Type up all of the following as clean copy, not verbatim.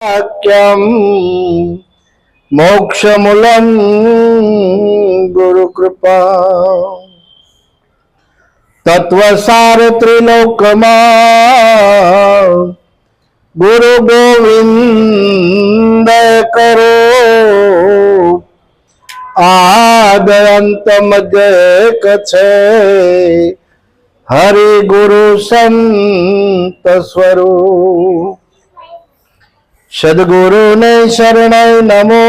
वाक्यं मोक्षमूलं गुरुकृपा तत्वसार त्रिलोकमा गुरु गोविंद करो आद अंत मध्य कछे हरि गुरु संत स्वरूप सद्गुरु ने शरणाय नमो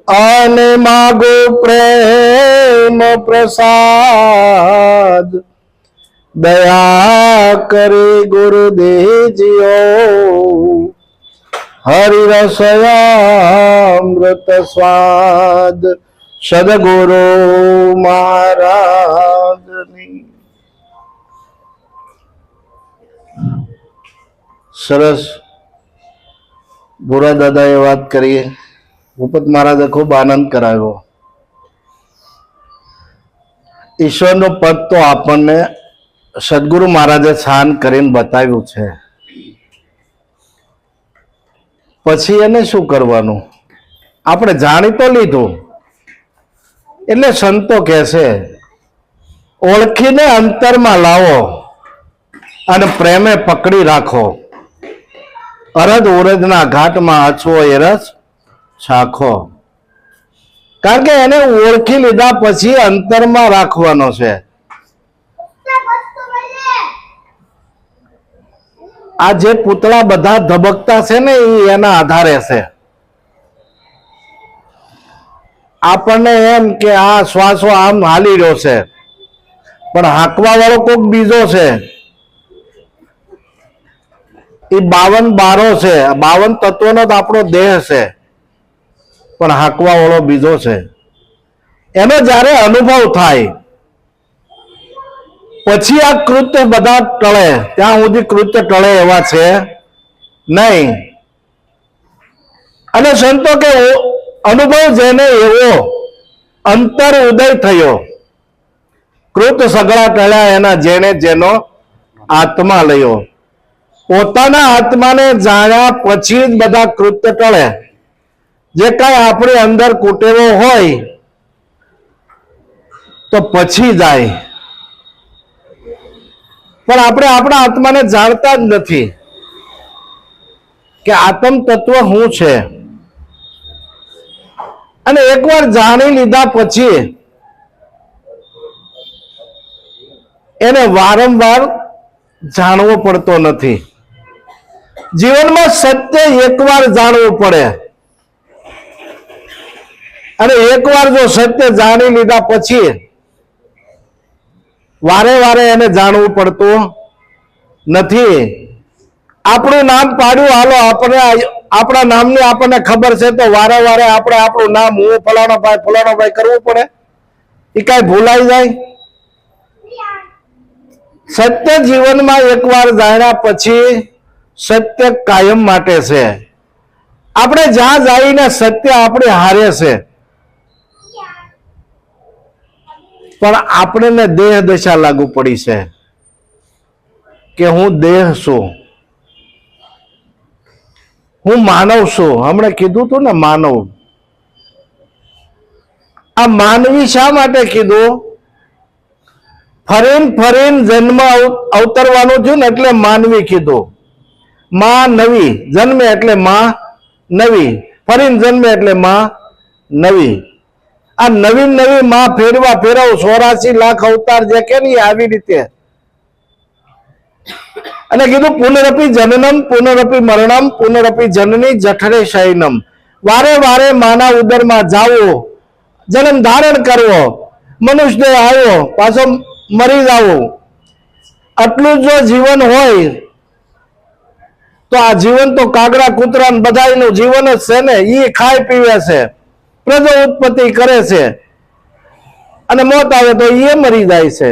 आने मागो प्रेम प्रसाद दया करे गुरु दीजियो हरि रसयामृत स्वाद सद्गुरु महाराज ની સરસ ભૂરા દાદાએ વાત કરી. ભૂપત મહારાજે ખૂબ આનંદ કરાવ્યો. ઈશ્વરનું પદ તો આપણને સદગુરુ મહારાજે શાન કરીને બતાવ્યું છે. પછી એને શું કરવાનું? આપણે જાણી તો લીધું. એટલે સંતો કહે છે ઓળખીને અંતરમાં લાવો અને પ્રેમે પકડી રાખો. અરદ ઉરદના ઘાટમાં હચવો એ રસ ચાખો. કારણ કે એને ઓળખી લીધા પછી અંતરમાં રાખવાનો છે. આ જે પૂતળા બધા ધબકતા છે ને એ એના આધારે છે. આપણને એમ કે આ શ્વાસો આમ હાલી રહ્યો છે, પણ હાંકવા વાળો કોક બીજો છે. એ 52 બારો છે, 52 તત્વોનો તો આપણો દેહ છે, પણ હાંકવા વાળો બીજો છે. એનો જ્યારે અનુભવ થાય પછી આ કૃત્ય બધા ટળે. ત્યાં સુધી કૃત્ય ટળે એવા છે નહીં. અને સંતો કે અનુભવ જેને એવો અંતર ઉદય થયો, કૃત સગળા ટળ્યા એના જેને જેનો આત્મા લયો. પોતાના આત્માને જાણ્યા પછી જ બધા કૃત્ય ટળે. જે કઈ આપણી અંદર કુટેવો હોય તો પછી જાય, પણ આપણે આપણા આત્માને જાણતા જ નથી કે આત્મ તત્વ શું છે. અને એકવાર જાણી લીધા પછી એને વારંવાર જાણવો પડતો નથી. જીવનમાં સત્ય એકવાર જાણવું પડે, અને એકવાર જો સત્ય જાણી લીધા પછી વારે વારે એને જાણવું પડતું નથી. આપણું નામ પાડ્યું, હાલો આપણે આપણા નામની આપણને ખબર છે તો વારે વારે આપણે આપણું નામ હું ફલાણો ભાઈ કરવું પડે? એ કઈ ભૂલાઈ જાય? સત્ય જીવનમાં એકવાર જાણ્યા પછી સત્ય કાયમ માટે છે. આપણે જ્યાં જઈને સત્ય આપણે હારે છે, પણ આપણને દેહ દશા લાગુ પડી છે કે હું દેહ છું, હું માનવ છું. હમણાં કીધું તું ને માનવ. આ માનવી શા માટે કીધું? ફરીને જન્મ અવતરવાનું થયું ને એટલે માનવી કીધું. માં નવી જન્મે એટલે માં નવી, ફરીને જન્મે એટલે માં નવી. આ નવી માં ફેરવ 84 લાખ અવતાર જે કે નહીં આવી રીતે. અને કીધું પુનરપી જનનમ પુનરપી મરણમ પુનરપી જનની જઠરે શયનમ. વારે વારે માના ઉદરમાં જાવો, જન્મ ધારણ કરવો, મનુષ્ય દેહ આવ્યો, પાછો મરી જાવું. આટલું જો જીવન હોય તો આ જીવન તો કાગડા કૂતરા બધાનું જીવન જ છે ને. એ ખાય પીવે છે, પ્રજા ઉત્પત્તિ કરે છે, અને મોત આવે તો એ મરી જાય છે.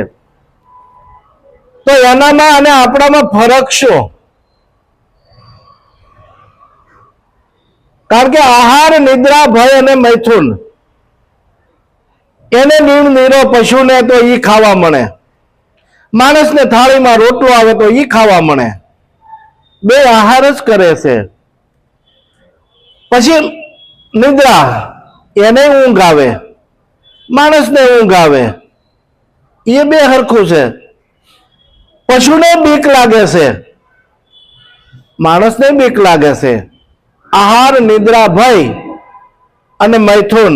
તો એનામાં અને આપણામાં ફરક શું? કારણ કે આહાર, નિદ્રા, ભય અને મૈથુન એને નીરો પશુને તો ઈ ખાવા મળે, માણસને થાળીમાં રોટલો આવે તો ઈ ખાવા મળે. બે આહાર જ કરે છે. પછી નિદ્રા, એને ઊંઘ આવે, માણસને ઊંઘ આવે, એ બે હરખું છે. પશુને બીક લાગે છે, માણસને બીક લાગે છે. આહાર, નિદ્રા, ભય અને મૈથુન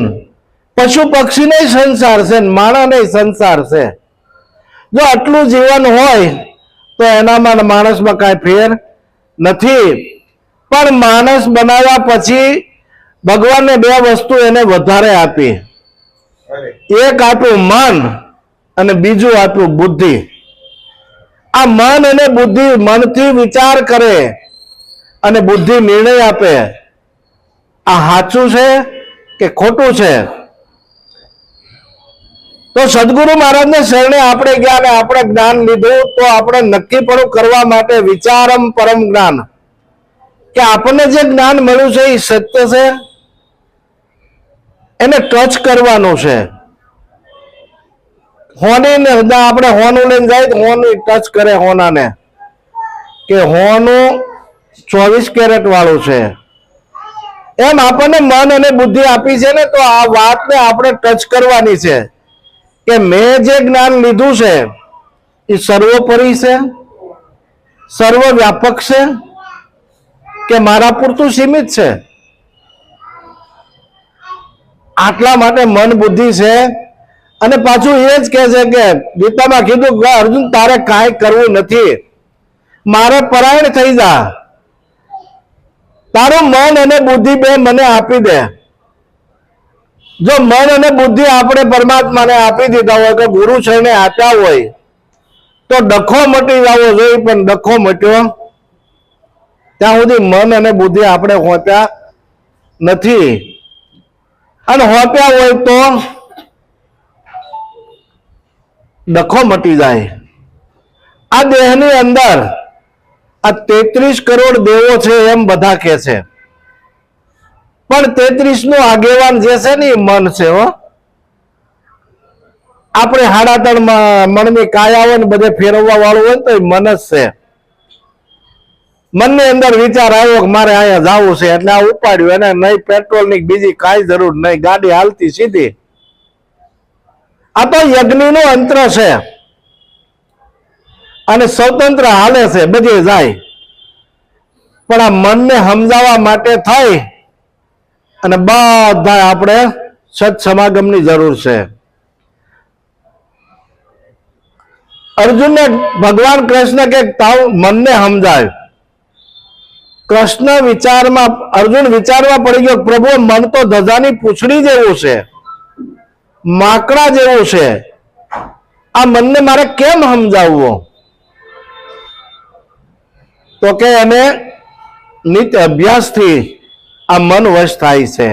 પશુ પક્ષીને સંસાર છે, માણસને સંસાર છે. જો આટલું જીવન હોય તો એનામાં માણસમાં કાંઈ ફેર નથી. પણ માણસ બનાવ્યા પછી ભગવાને બે વસ્તુ એને વધારે આપી. એક આપ્યું મન અને બીજું આપ્યું બુદ્ધિ. આ મન અને બુદ્ધિ, મનથી વિચાર કરે અને બુદ્ધિ નિર્ણય આપે, આ સાચું છે કે ખોટું છે. તો સદગુરુ મહારાજને શરણે આપણે ગયા અને આપણે જ્ઞાન લીધું તો આપણે નક્કી પણ કરવા માટે વિચારમ પરમ જ્ઞાન, કે આપણને જે જ્ઞાન મળ્યું છે એ સત્ય છે, એને ટચ કરવાનું છે. હોની આપણે હોનું લઈને જાય તો હોનું ટચ કરે હોનાને, કે હોનું 24 કેરેટ વાળું છે. એમ આપણને મન અને બુદ્ધિ આપી છે ને, તો આ વાતને આપણે ટચ કરવાની છે કે મેં જે જ્ઞાન લીધું છે એ સર્વોપરી છે, સર્વવ્યાપક છે કે મારા પૂરતું સીમિત છે. આટલા માટે મન બુદ્ધિ છે. અને પાછું એ જ કહે છે કે ગીતામાં કીધું કે અર્જુન, તારે કાંઈ કરવું નથી, મારે પરાયણ થઈ જા, તારું મન અને બુદ્ધિ બે મને આપી દે. જો મન અને બુદ્ધિ આપણે પરમાત્માને આપી દીધા હોય, કે ગુરુ શરણે આપ્યા હોય, તો ડખો મટી જવો જોઈએ, પણ ડખો મટ્યો ત્યાં સુધી મન અને બુદ્ધિ આપણે હોપ્યા નથી. અને હોપ્યા હોય તો ડખો મટી જાય. આ દેહની અંદર આ 33 કરોડ દેવો છે એમ બધા કહે છે, પણ 33 નું આગેવાન જે છે ને એ મન છે. આપણે 3.5 મણની કાયા હોય ને બધે ફેરવવા વાળું હોય તો એ મન જ છે. મનની અંદર વિચાર આવ્યો કે મારે અહીંયા જવું છે, એટલે આ ઉપાડ્યું, એને નહીં પેટ્રોલ ની બીજી કાંઈ જરૂર નહીં, ગાડી હાલતી સીધી. આ તો યજ્ઞનું અંતર છે અને સ્વતંત્ર હાલે છે, બધી જાય. પણ આ મનને સમજાવવા માટે થઈ અને બધા આપણે સત્સમાગમની જરૂર છે. અર્જુનને ભગવાન કૃષ્ણ કે તાવ મનને સમજાય. કૃષ્ણ વિચારમાં, અર્જુન વિચારવા પડી ગયો, પ્રભુ મન તો ધજાની પૂંછડી જેવું છે, માકડા જેવું છે, આ મનને મારે કેમ સમજાવવું? તો કે એને નિત્ય અભ્યાસથી આ મન વશ થાય છે.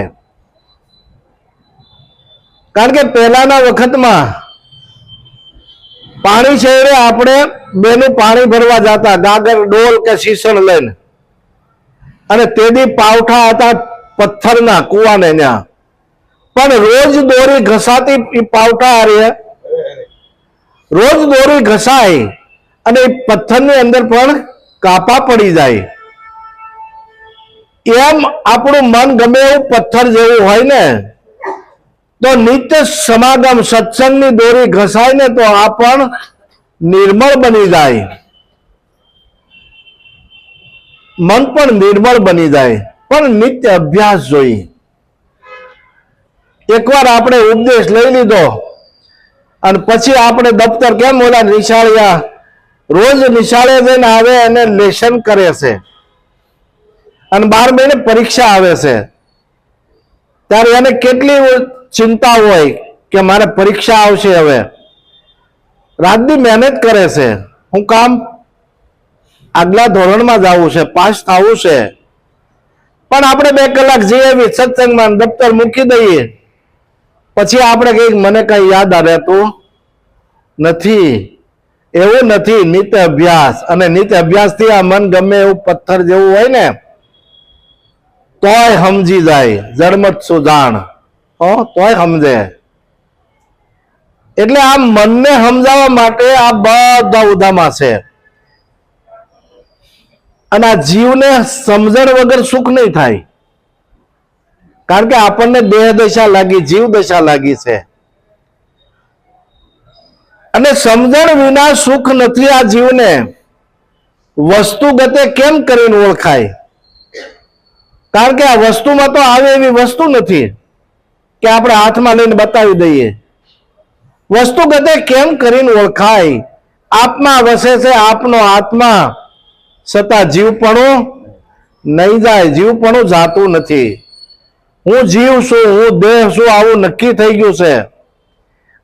કારણ કે પહેલાના વખતમાં પાણી છે એ આપણે બેનું પાણી ભરવા જતા, ગાગર, ડોલ કે શીશણ લઈને, અને તેની પાવઠા હતા પથ્થરના કુવાને ત્યાં. પણ રોજ દોરી ઘસાતી એ પાવઠા હારે રોજ દોરી ઘસાય અને એ પથ્થરની અંદર પણ કાપા પડી જાય. એમ આપણું મન ગમે એવું પથ્થર જેવું હોય ને, તો નિત્ય સમાગમ સત્સંગની દોરી ઘસાય ને તો આ પણ નિર્મળ બની જાય, મન પણ નિર્મળ બની જાય. પણ નિત્ય અભ્યાસ જોઈએ. એકવાર આપણે ઉપદેશ લઈ લીધો અને પછી આપણે દફતર, કેમ ઓલા નિશાળિયા રોજ નિશાળે જઈને આવે અને લેશન કરે છે, અને 12 મહિને પરીક્ષા આવે છે, ત્યારે એને કેટલી ચિંતા હોય કે મારે પરીક્ષા આવશે, હવે રાતની મહેનત કરે છે. હું કામ? આગલા ધોરણમાં જવું છે, પાસ થવું છે. પણ આપણે 2 કલાક જઈએ સત્સંગમાં, દફતર મૂકી દઈએ, પછી આપણે કઈ મને કઈ યાદ રહેતું નથી. એવું નથી. નિત્ય અભ્યાસ, અને નિત્ય અભ્યાસથી આ મન ગમે એવું પથ્થર જેવું હોય ને તોય સમજી જાય, જળમત સુજાણ, તોય સમજે. એટલે આ મનને સમજાવવા માટે આ બધા ઉદામા છે. અને આ જીવને સમજણ વગર સુખ નહીં થાય, કારણ કે આપણને દેહ દશા લાગી, જીવ દશા લાગી છે. અને સમજણ વિના સુખ નથી. આ જીવને વસ્તુગતે કેમ કરીને ઓળખાય? કારણ કે આ વસ્તુમાં તો આવે એવી વસ્તુ નથી કે આપણે હાથમાં લઈને બતાવી દઈએ. વસ્તુગતે કેમ કરીને ઓળખાય? આપમાં વસે છે આપનો આત્મા, છતાં જીવપણું નહીં જાય, જીવપણું જાતું નથી. હું જીવ છું, હું દેહ છું, આવું નક્કી થઈ ગયું છે.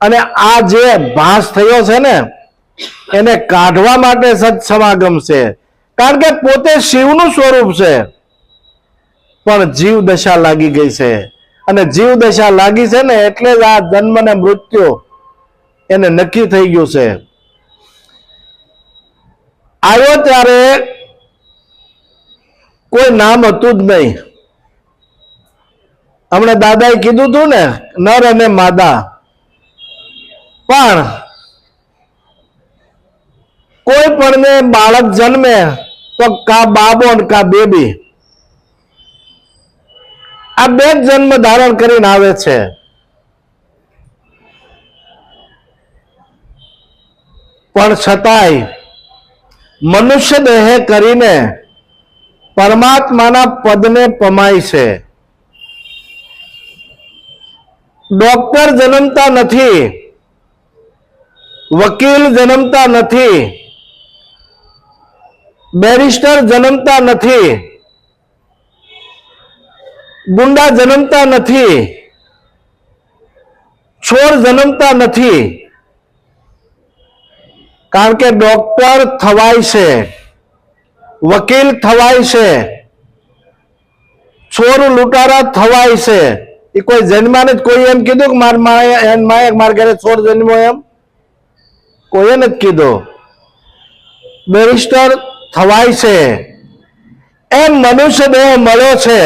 અને આ જે ભાસ થયો છે ને, એને કાઢવા માટે સત્સમાગમ છે. કારણ કે પોતે શિવનું સ્વરૂપ છે, પણ જીવ દશા લાગી ગઈ છે. અને જીવ દશા લાગી છે ને એટલે જ આ જન્મ ને મૃત્યુ એને નક્કી થઈ ગયું છે. આવ્યો ત્યારે કોઈ નામ હતું જ નહીં. હમણાં દાદાએ કીધું હતું ને, નર અને માદા. પણ કોઈ પણ ને બાળક જન્મે તો કા બાબો ને કા બેબી, આ બે જ જન્મ ધારણ કરીને આવે છે. પણ છતાંય મનુષ્ય દેહ કરીને પરમાત્માના પદને પમાય છે. ડોક્ટર જન્મતા નથી, વકીલ જન્મતા નથી, બેરિસ્ટર જન્મતા નથી, ગુંડા જન્મતા નથી, ચોર જન્મતા નથી. કારણ કે ડોક્ટર થવાય છે, વકીલ થવાય છે, ચોર લૂંટારા થવાય છે. એ કોઈ જન્માને જ કોઈ એમ કીધું કે મારા ઘરે ચોર જન્મ્યો? એમ કોઈએ નથી કીધું. બેરિસ્ટર થવાય છે. એમ મનુષ્ય દેહ મળ્યો છે.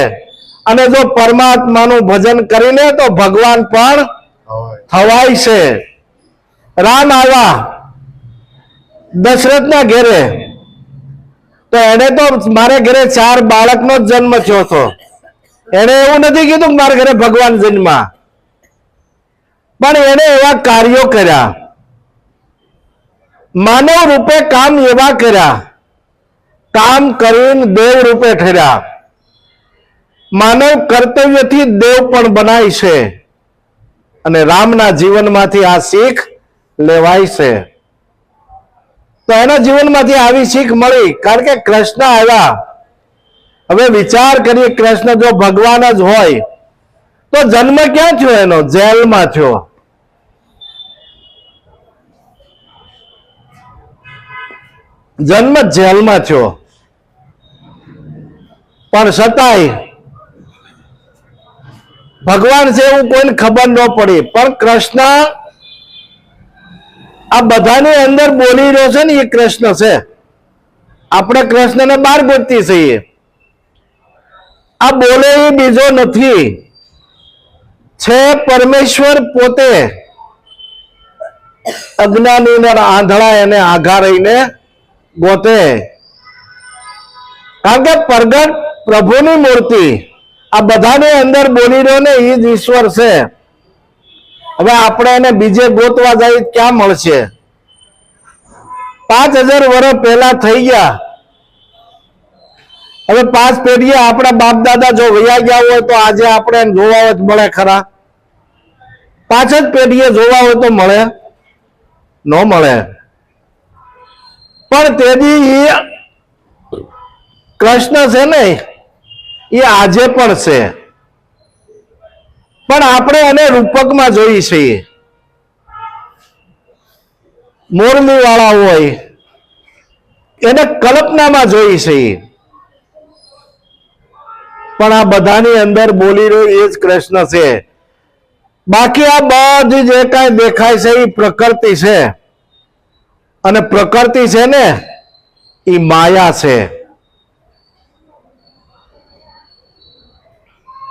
અને જો પરમાત્માનું ભજન કરીને તો ભગવાન પણ થવાય છે. રામ આવ્યા દશરથના ઘેરે, તો એને તો મારે ઘરે 4 બાળકનો જ જન્મ થયો હતો. એને એવું નથી કીધું કે મારા ઘરે ભગવાન જન્મા, પણ એને એવા કાર્યો કર્યા, માનવ રૂપે કામ એવા કર્યા, કામ કરીને દેવ રૂપે ઠર્યા. માનવ કર્તવ્યથી દેવ પણ બનાય છે. અને રામના જીવનમાંથી આ શીખ લેવાય છે. તો એના જીવનમાંથી આવી શીખ મળી, કારણ કે કૃષ્ણ આવ્યા. હવે વિચાર કરીએ, કૃષ્ણ જો ભગવાન જ હોય તો જન્મ ક્યાં થયો એનો? જેલમાં થયો. જન્મ જેલમાં થયો. પણ છતાંય ભગવાન છે એવું કોઈને ખબર ન પડી. પણ કૃષ્ણ આ બધાની અંદર બોલી રહ્યો છે ને, એ કૃષ્ણ છે. આપણે કૃષ્ણને બહાર ગોતતી છીએ. આ બોલે એ બીજો નથી, છે પરમેશ્વર પોતે. અજ્ઞાની આંધળા એને આઘા રહીને ગોતે. કારણ કે પ્રગટ પ્રભુની મૂર્તિ આ બધાની અંદર બોલી રહ્યો ને, એ જ ઈશ્વર છે. હવે આપણે એને બીજે ગોતવા જઈએ ક્યાં મળશે? 5000 વર્ષ પહેલા થઈ ગયા. હવે 5 પેઢીએ આપણા બાપ દાદા જો વયા ગયા હોય તો આજે આપણે જોવા હોય તો મળે ખરા? 5 જ પેઢીએ જોવા હોય તો મળે? ન મળે. પણ તેથી કૃષ્ણ છે ને, એ આજે પણ છે. પણ આપણે એને રૂપકમાં જોઈએ છીએ. મોરલી વાળા હોય એને કલ્પનામાં જોઈએ છીએ. પણ આ બધાની અંદર બોલી રહ્યો એ જ કૃષ્ણ છે. બાકી આ બધી જે કાંઈ દેખાય છે એ પ્રકૃતિ છે. અને પ્રકૃતિ છે ને, એ માયા છે.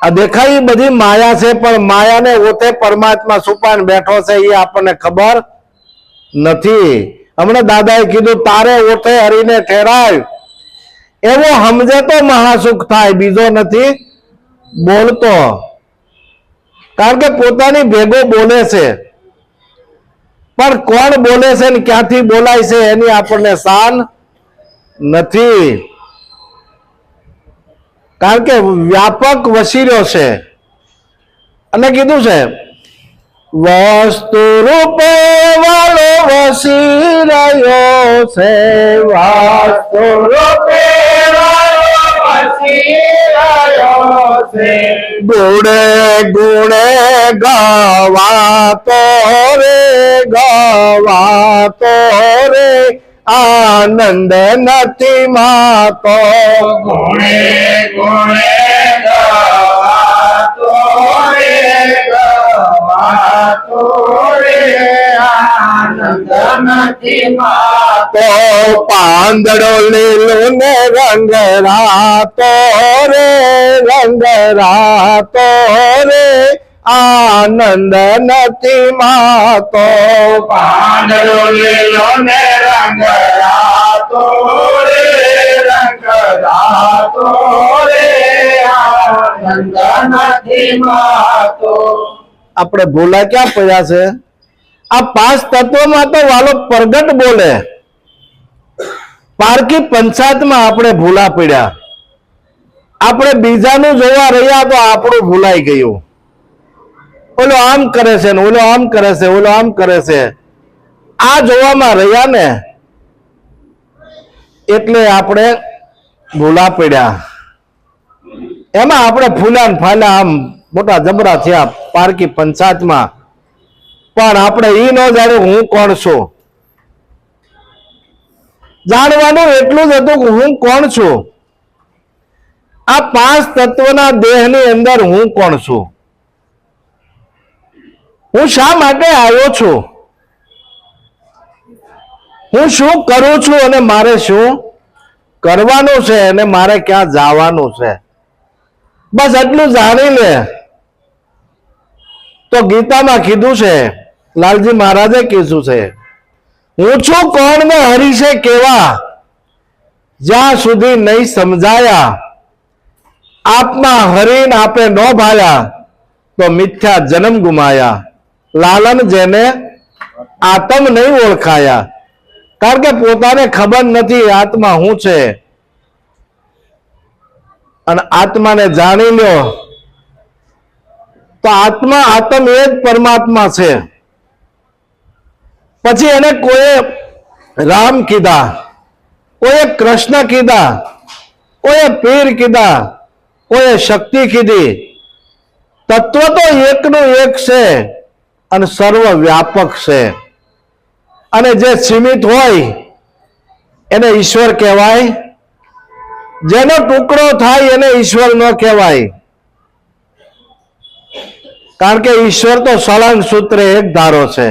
આ દેખાય એ બધી માયા છે, પણ માયાને ઓતે પરમાત્મા છુપાઈને બેઠો છે એ આપણને ખબર નથી. હમણાં દાદાએ કીધું, તારે ઓઠે હરીને ઠેરાય એવો સમજે તો મહાસુખ થાય, બીજો નથી બોલતો. કારણ કે પોતાની ભેગો બોલે છે, પણ કોણ બોલે છે ને ક્યાંથી બોલાય છે એની આપણને શાન નથી. કારણ કે વ્યાપક વસીર્યો છે અને કીધું છે વસ્તુ રૂપે વાળો વસી રહ્યો છે, વસ્તુ રૂપે ગુણે ગુણે ગવાતો રે આનંદ નથી માતો. ગુણે ગુણે ગવાતો રે આનંદ નથી માતો. પાંદડો લીલો ને રંગ રાતો રે આનંદ નથી માતો. પાંદડો લીલો ને રંગ રાતો રે આનંદ નથી માતો. આપણે ભૂલા ક્યાં પડ્યા છે? આ પાંચ તત્વોમાં તો વાલો પ્રગટ બોલે, પારકી પંચાયતમાં આપણે ભૂલા પડ્યા. આપણે બીજાનું જોવા રહ્યા તો આપણું ભૂલાઈ ગયું. ઓલો આમ કરે છે ને ઓલો આમ કરે છે, ઓલો આમ કરે છે, આ જોવામાં રહ્યા ને એટલે આપણે ભૂલા પડ્યા. એમાં આપણે ફૂલા ને ફાલ્યા, આમ મોટા જબરા થયા પારકી પંચાયતમાં. પણ આપણે ઈ ન જાણ્યું હું કોણ છું. જાણવાનું એટલું જ હતું કે હું કોણ છું. આ પાંચ તત્વના દેહની અંદર હું કોણ છું, હું શા માટે આવ્યો છું, હું શું કરું છું અને મારે શું કરવાનું છે અને મારે ક્યાં જવાનું છે. બસ એટલું જાણી લે તો ગીતામાં કીધું છે, લાલજી મહારાજે કીધું છે, હું છું કોણ ને હરિશે કેવા, જ્યાં સુધી નહીં સમજાયા, આપમાં હરીને આપે ન ભાયા, તો મિથ્યા જન્મ ગુમાયા. લાલન જેને આત્મ નહીં ઓળખાયા. કારણ કે પોતાને ખબર નથી આત્મા શું છે, અને આત્માને જાણી લ્યો તો આત્મ એ જ પરમાત્મા છે. પછી એને કોઈ રામ કીધા, કોઈ કૃષ્ણ કીધા, કોઈ પીર કીધા, કોઈ શક્તિ કીધી. તત્વ તો એકનું એક છે અને સર્વ વ્યાપક છે. અને જે સીમિત હોય એને ઈશ્વર કહેવાય, જેનો ટુકડો થાય એને ઈશ્વર ન કહેવાય. કારણ કે ઈશ્વર તો સળંગ સૂત્રે એક ધારો છે.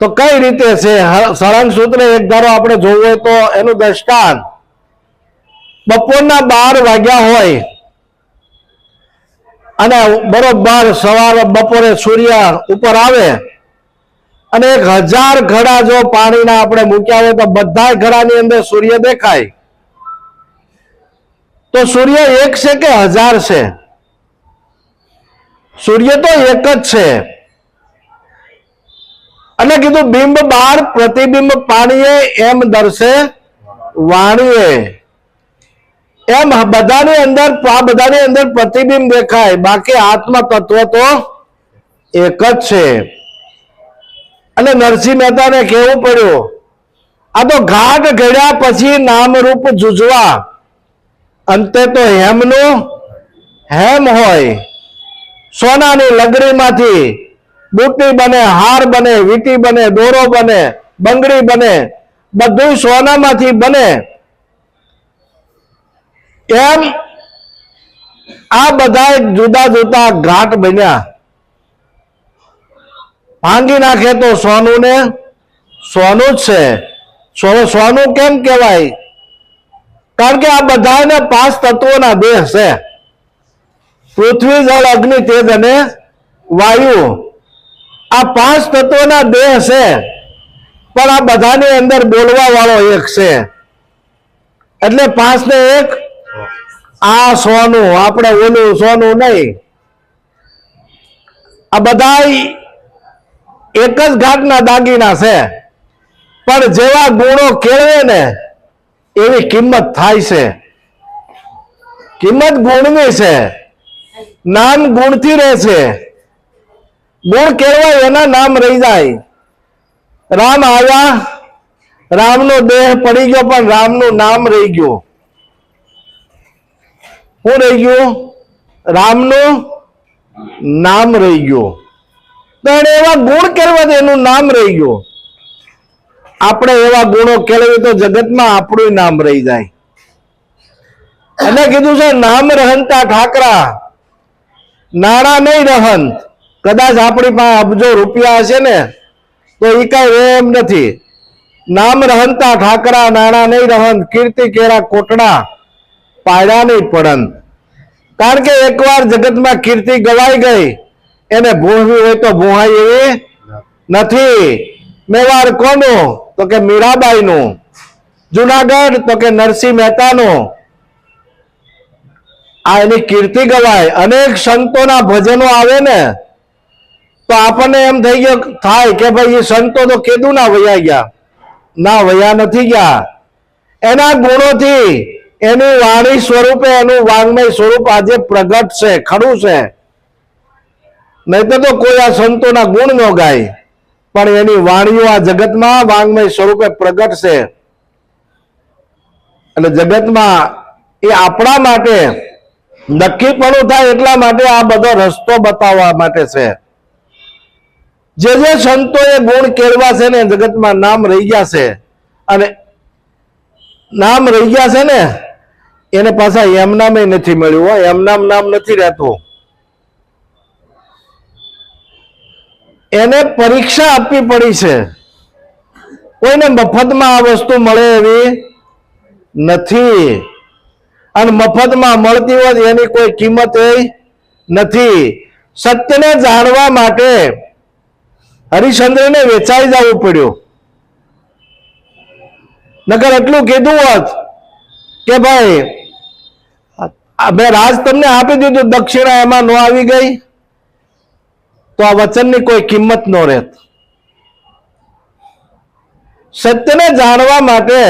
તો કઈ રીતે છે સળંગ સૂત્રે એક ધારો? આપણે જોવું હોય તો એનું દ્રષ્ટાંત બપોરના 12 વાગ્યા હોય અને બરોબર સવારે બપોરે સૂર્ય ઉપર આવે અને 1000 ઘડા જો પાણીના આપણે મૂક્યા હોય તો બધા ઘડાની અંદર સૂર્ય દેખાય. તો સૂર્ય એક છે કે 1000 છે? સૂર્ય તો એક જ છે. અને કીધું બિંબ બાર પ્રતિબિંબ પાણીએ, એમ દર્શે વાણીએ. એમ બધાની અંદર પ્રતિબિંબ દેખાય, બાકી આત્મા તત્વ તો એક જ છે. અને નરસિંહ મહેતાને કહેવું પડ્યું, આ તો ઘાટ ઘડ્યા પછી નામરૂપ જુજવા, અંતે તો હેમનું હેમ હોય. સોનાની લગડીમાંથી બુટ્ટી બને, હાર બને, વીટી બને, દોરો બને, બંગડી બને, બધું સોનામાંથી બને. એમ આ બધા જુદા જુદા ઘાટ બન્યા. ભાંગી નાખે તો સોનું ને સોનું જ છે. સોનું કેમ કહેવાય? કારણ કે આ બધાને 5 તત્વોના દેહ છે. પૃથ્વી, જળ, અગ્નિ, તેજ અને વાયુ. આ 5 તત્વોના દેહ છે. પણ આ બધાની અંદર બોલવા વાળો એક છે. એટલે 5 ને 1 આ સોનું, આપણે ઓલું સોનું નહીં. આ બધા એક જ ઘાટના દાગીના છે, પણ જેવા ગુણો કેળવે ને એવી કિંમત થાય છે. કિંમત ગુણની છે, નામ ગુણથી રહે છે. ગુણ કેળવાય એના નામ રહી જાય. રામ આવ્યા, રામનો દેહ પડી ગયો, પણ રામનું નામ રહી ગયું. શું રહી ગયું? રામનું નામ રહી ગયું. તો એને એવા ગુણ કેળવાથી એનું નામ રહી ગયું. આપણે એવા ગુણો કેળવી તો જગતમાં આપણું નામ રહી જાય. અને કીધું છે નામ રહંતા ઠાકરા, નાણા નહીં રહંત. કદાચ આપણી પાસે અબજો રૂપિયા હશે ને તો એ કઈ એમ નથી. નામ રહંતા ઠાકરા, નાણા નહીં રહંત. કીર્તિ કેરા કોટડા, પાડ્યા નહીં પડંત. કારણ કે એકવાર જગતમાં કીર્તિ ગવાઈ ગઈ, એને ભૂંહવી હોય તો ભૂંહાય એવી નથી. મેવાડ કોનું? તો કે મીરાબાઈનું. જુનાગઢ તો કે નરસિંહ મહેતાનું. આ એની કીર્તિ ગવાય. અનેક સંતોના ભજનો આવે ને તો આપણને એમ થઈ ગયો થાય કે ભાઈ એ સંતો તો કેદું ના વયા ગયા. ના, વયા નથી ગયા. એના ગુણોથી એનું વાણી સ્વરૂપે, એનું વાંગ્મય સ્વરૂપ આજે પ્રગટ છે, ખરું છે. નહીં તો કોઈ આ સંતોના ગુણ ન ગાય, પણ એની વાણીઓ આ જગતમાં વાંગ્મય સ્વરૂપે પ્રગટ છે. એટલે જગતમાં એ આપણા માટે નક્કીપણું થાય એટલા માટે આ બધો રસ્તો બતાવવા માટે છે. જે સંતોએ ગુણ કેળવા છે ને જગતમાં નામ રહી ગયા છે. અને નામ રહી ગયા છે ને એને પાછા એમનામ નથી મળ્યું. એમનામ નામ નથી રહેતું. એને પરીક્ષા આપવી પડી છે. કોઈને મફતમાં આ વસ્તુ મળે એવી નથી. અને મફતમાં મળતી હોય એની કોઈ કિંમત નથી. સત્યને જાણવા માટે હરિશ્ચંદ્રને વેચાઈ જવું પડ્યું. નકર એટલું કીધું હોત કે ભાઈ મેં રાજ તમને આપી દીધું, દક્ષિણા એમાં ન આવી ગઈ તો આ વચનની કોઈ કિંમત ન રહેત. સત્યને જાણવા માટે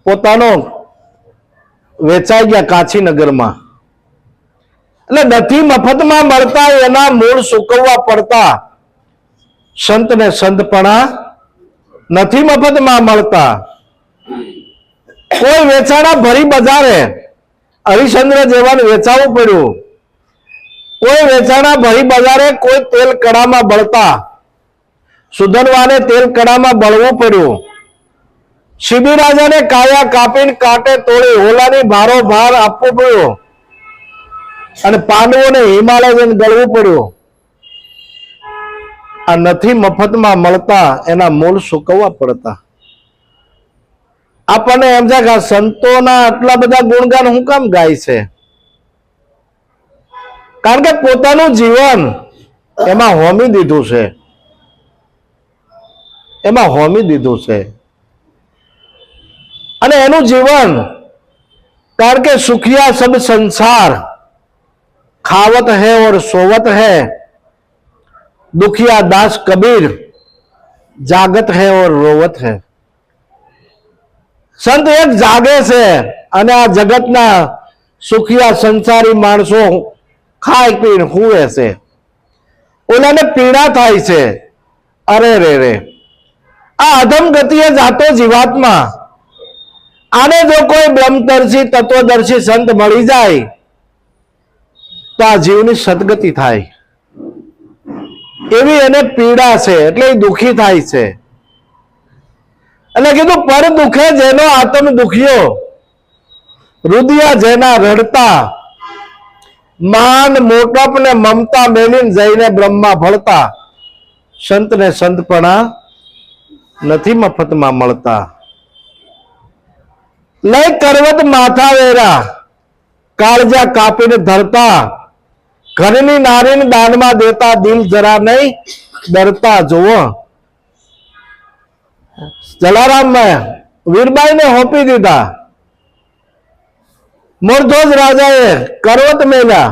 પોતાનો વેચાઈ ગયા કાશીનગરમાં. એટલે નથી મફતમાં મળતા, એના મૂળ સૂકવવા પડતા. સંતને સંતપણા નથી મફતમાં મળતા. કોઈ વેચાણા ભરી બજારે હરિશ્ચંદ્ર જેવાને વેચાવું પડ્યું. કોઈ વેચાણા ભરી બજારે કોઈ તેલ કડામાં બળતા. સુધનવાને તેલ કડામાં બળવું પડ્યું. શિબી રાજાને કાયા કાપીને કાંટે તોડી હોલાની ભારો ભાર આપવો પડ્યો. અને પાંડવોને હિમાલય જઈને ગળવું પડ્યું. આ નથી મફતમાં મળતા, એના મૂળ સૂકવવા પડતા. આપણને એમ છે કે આ સંતોના આટલા બધા ગુણગાન હું કામ ગાય છે? કારણ કે પોતાનું જીવન એમાં હોમી દીધું છે. એમાં હોમી દીધું છે. અને એનું જીવન, કારણ કે સુખિયા સબ સંસાર, खावत है और सोवत है, दुखिया दास कबीर जागत है और रोवत है. સંત એક જાગે છે અને આ જગતના સુખિયા સંસારી માણસો ખાઈ પીને હુવે છે. ઓલાને પીડા થાય છે. અરે રે રે, આ અધમ ગતિએ જાતો જીવાત્મા. આને જો કોઈ બ્રહ્મદર્શી તત્વદર્શી સંત મળી જાય તો આ જીવની સદગતિ થાય. એવી એને પીડા છે, એટલે એ દુખી થાય છે. એટલે કીધું પર દુખે જેનો આત્મ દુખ્યો, રુદિયા જેના રડતા, માન મોટપ ને મમતા મેલીને જઈને બ્રહ્મા ભળતા. સંતને સંતપણા નથી મફતમાં મળતા. લઈ કરવત માથા વેરા, કાળજા કાપીને ધરતા, ઘરની નારીને દાનમાં દેતા, દિલ જરા નહીં ડરતા જુઓ. જલારામ વીરબાઈ ને હોપી દીધા. મોરધોજ રાજાએ કરવત મેલ્યા.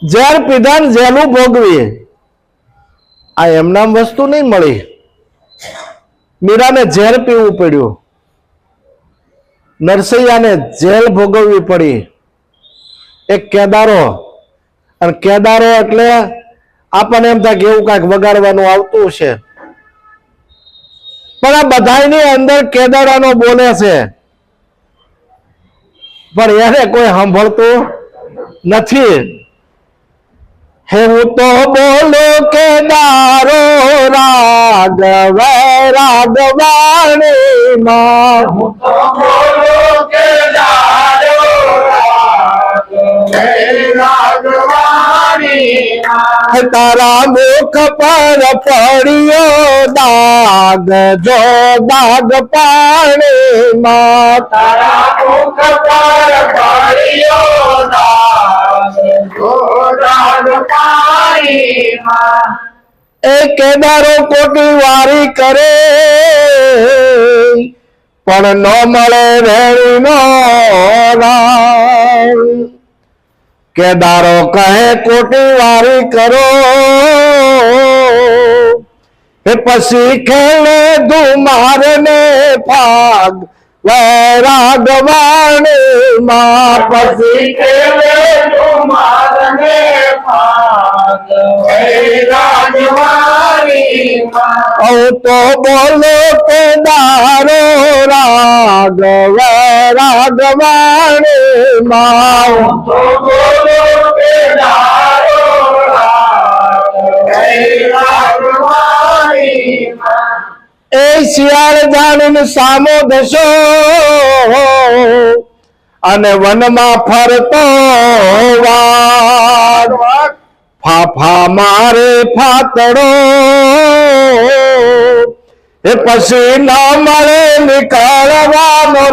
ઝેર પીધા ને જેલું ભોગવી. આ એમનામ વસ્તુ નહીં મળી. મીરાને ઝેર પીવું પડ્યું. નરસૈયાને જેલ ભોગવવી પડી. એક કેદારો, અને કેદારો એટલે આપણને એમ થાય કે એવું કાંઈક વગાડવાનું આવતું છે, પણ આ બધાની અંદર કેદારાનો બોલે છે, પણ એને કોઈ સાંભળતું નથી. હે હું તો બોલો કેદારો રાઘવ રાઘવાણી માં. હું તો બોલો કેદારો રાઘવાણી માં. તારા મુખ પર પડ્યો દાગ જો દાગ પાણી માં. તારા મુખ પર પડ્યો દાગ જો દાગ પાણી માં. એ કેદારો કોટી વારી કરે પણ ન મળે રેણી નો રામ. કેદારો કહે કોટી વારી કરો એ પછી ખેલે ધુમાર ને ભાગ વૈરાગવાણી માં. પછી ખેલે ધુમારને ભાગ વૈરાગવાણી માં. તો બોલો કેદારો રાગ વૈરાગવાણી માં. તો બોલો કેદારો વૈરાગવાણી માં. એ શિયાળ જાણીને સામો દશો અને વનમાં ફરતો વાઘ. ફાફા મારે ફાતડો એ પછી ન મળે નીકળવાનો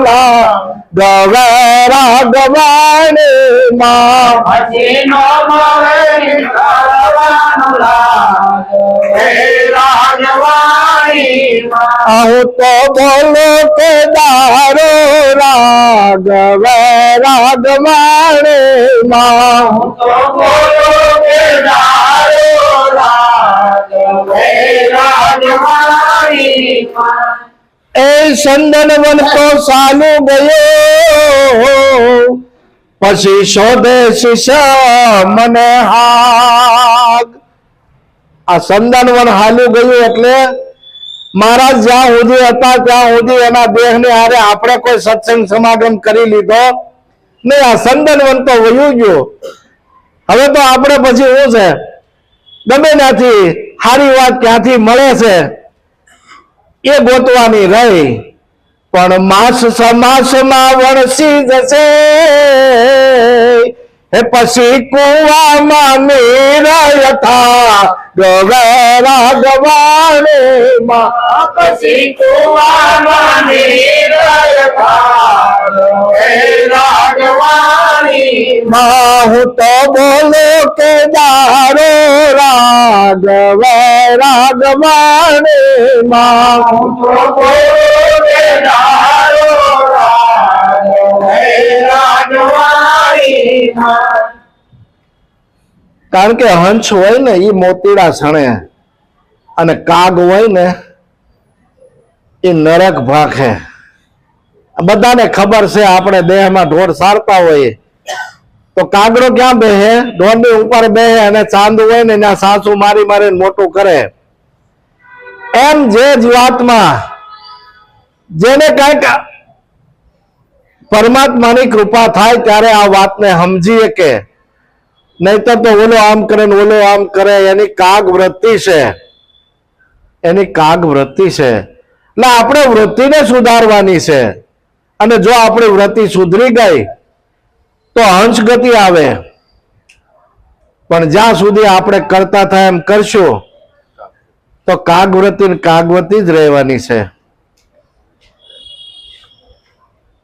રાઘવાણી માં. પછી નો મળે નીકળવાનો લાગ વૈરાગવાણી માં. આહું તો બોલો કેદારો રાગ વૈરાગવાણી માં. હું તો બોલો કેદારો રાગ વૈરાગવાણી માં. એ ચંદનવન તો ચાલુ ગયો પછી શોધે શિષ્ય મને હાગ. આ ચંદનવન હાલ્યું ગયું એટલે મહારાજ જ્યાં સુધી હતા ત્યાં સુધી એના દેહને હારે આપણે કોઈ સત્સંગ સમાગમ કરી લીધો નહીં. આ ચંદનવન તો વયું ગયું. હવે તો આપણે પછી શું છે, ગમે ત્યાંથી સારી વાત ક્યાંથી મળે છે એ ગોતવાની રહી. પણ માસ સમાસમાં વરસી જશે એ પછી કુવામાં નીર યથા રાઘવાણી માં. પછી કુવામાં નીર યથા વૈરાગવાણી માં. હું તો બોલો કેદારો રાગ વૈરાગવાણી માં. હું તો બોલો કેદારો રાગ વૈરાગવાણી માં. કારણ કે હંસ હોય ને એ મોતીડા સણે અને કાગ હોય ને એ નરક ભાખે. બધાને ખબર છે, આપણે દેહમાં ઢોર સારતા હોઈએ તો કાગડો ક્યાં બેહે? ઢોરની ઉપર બેહે અને ચાંદુ હોય ને ત્યાં સાસુ મારી મારીને મોટું કરે. એમ જે જીવાતમાં જેને કઈક પરમાત્માની કૃપા થાય ત્યારે આ વાતને સમજીએ કે નહીતર તો ઓલો આમ કરે ને ઓલો આમ કરે. એની કાગ વૃત્તિ છે, એની કાગ વૃત્તિ છે. એટલે આપણે વૃત્તિને સુધારવાની છે, અને જો આપણી વૃત્તિ સુધરી ગઈ તો હંસ ગતિ આવે. પણ જ્યાં સુધી આપણે કરતા થાય એમ કરશું તો કાગવૃત્તિ ને કાગવતી જ રહેવાની છે.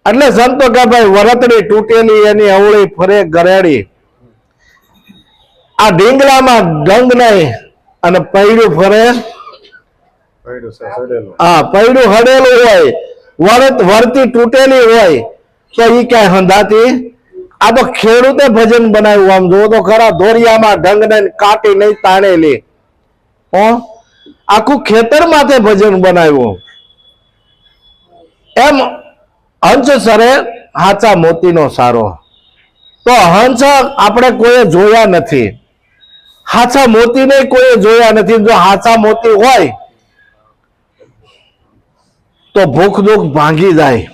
એટલે સંતો કે ભાઈ વરતડી તૂટેલી એની અવળી ફરે ગરેડી. આ ઢીંગલામાં ગંગ નહીં અને પૈડું ફરે, હા પૈડું હડેલું હોય, વરતી તૂટેલી હોય તો ઈ ક્યાંય હંધાતી. આ તો ખેડૂતે ભજન બનાવ્યું. આમ જોવો તો ખરા, ધોરિયામાં ઢંગ ને કાટી નહીં તાણેલી, આખું ખેતર માથે ભજન બનાવ્યું. એમ હંસ સરે હાચા મોતીનો સારો. તો હંસ આપણે કોઈ જોયા નથી, હાચા મોતીને કોઈ જોયા નથી. જો હાચા મોતી હોય તો ભૂખ દુઃખ ભાંગી જાય,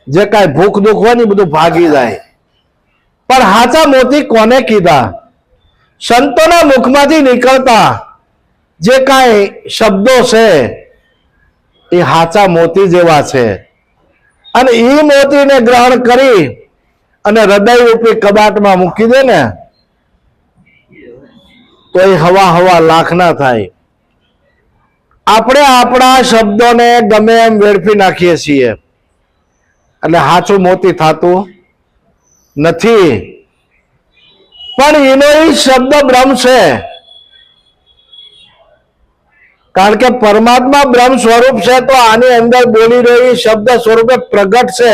જે કાંઈ ભૂખ દુઃખ હોય ને બધું ભાગી જાય. પણ હાચા મોતી કોને કીધા? સંતોના મુખમાંથી નીકળતા જે કાંઈ શબ્દો છે એ હાચા મોતી જેવા છે. અને એ મોતીને ગ્રહણ કરી અને હૃદય રૂપી કબાટમાં મૂકી દે ને તો એ હવા લાખના થાય. આપણે આપણા શબ્દોને ગમે એમ વેડફી નાખીએ છીએ એટલે હાચું મોતી થતું નથી. પણ એનો એ શબ્દ બ્રહ્મ છે, કારણ કે પરમાત્મા બ્રહ્મ સ્વરૂપ છે. તો આની અંદર બોલી રહ્યો શબ્દ સ્વરૂપે પ્રગટ છે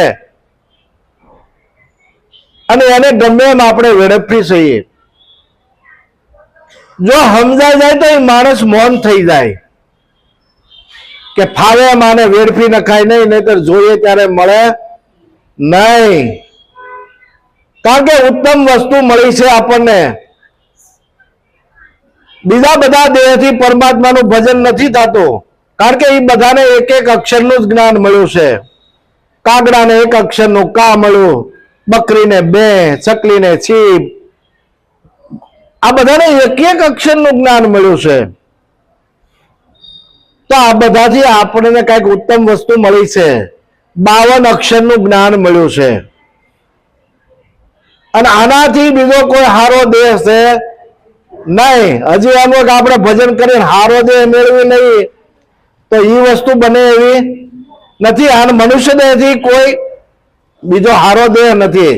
અને એને ગમે એમ આપણે વેડફી છીએ. જો સમજાઈ જાય તો એ માણસ મૌન થઈ જાય કે ફાવે માને વેડફી નખાય નહીં, નહીતર જોઈએ ત્યારે મળે નહીં. કારણ કે ઉત્તમ વસ્તુ મળી છે આપણને. બીજા બધા દેહથી પરમાત્માનું ભજન નથી થતું, કારણ કે એ બધાને એક એક અક્ષરનું જ જ્ઞાન મળ્યું છે. કાગડાને એક અક્ષરનું કા મળ્યું, બકરીને બે, ચકલીને છીપ, આ બધાને એક એક અક્ષરનું જ્ઞાન મળ્યું છે. તો આ બધાથી આપણને કઈક ઉત્તમ વસ્તુ મળી છે. 52 અક્ષરનું જ્ઞાન મળ્યું છે. અને આનાથી બીજો કોઈ હારો દેહ છે નહીં. હજી એમ કે આપણે ભજન કરીને હારો દેહ મેળવી નહીં તો એ વસ્તુ બને એવી નથી. અને મનુષ્ય દેહથી કોઈ બીજો હારો દેહ નથી.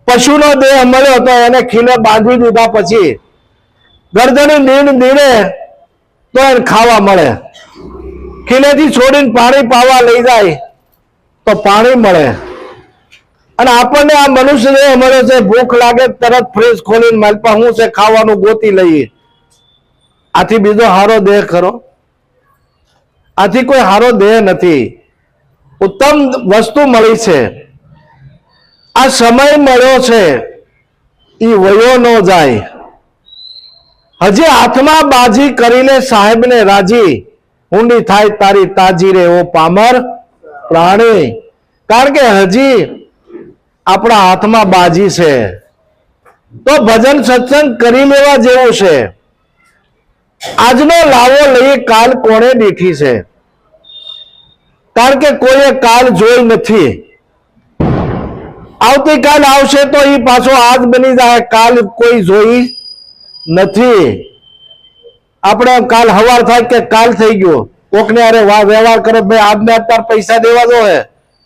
પશુનો દેહ મળ્યો તો એને ખીલે બાંધી દીધા પછી ગરદની નીણે તો એને ખાવા મળે. ખીલેથી છોડીને પાણી પાવા લઈ જાય તો પાણી મળે. અને આપણને આ મનુષ્ય દેહ મળ્યો છે, ભૂખ લાગે તરત ફ્રીજ ખોલીને માલપા શું છે ખાવાનું ગોતી લઈએ. આથી બીજો હારો દેહ ખરો? આથી કોઈ હારો દેહ નથી. ઉત્તમ વસ્તુ મળી છે. આ સમય મળ્યો છે એ વયો ન જાય. હજી હાથમાં બાજી કરી લે સાહેબને રાજી, ઊંડી થાય તારી તાજી રે ઓ પામર પ્રાણી. કારણ કે હજી આપણા હાથમાં બાજી છે તો ભજન સત્સંગ કરી લેવા જેવું છે. આજનો લાવો લઈ કાલ કોણે દીઠી છે, કારણ કે કોઈએ કાલ જોઈ નથી. આવતીકાલ આવશે તો એ પાછો આજ બની જાય. કાલ કોઈ જોઈ નથી. આપણે કાલ હવાર થાય કે કાલ થઈ ગયો, કોકને અરે વ્યવહાર કરો ભાઈ આજને અત્યારે પૈસા દેવા દો હે,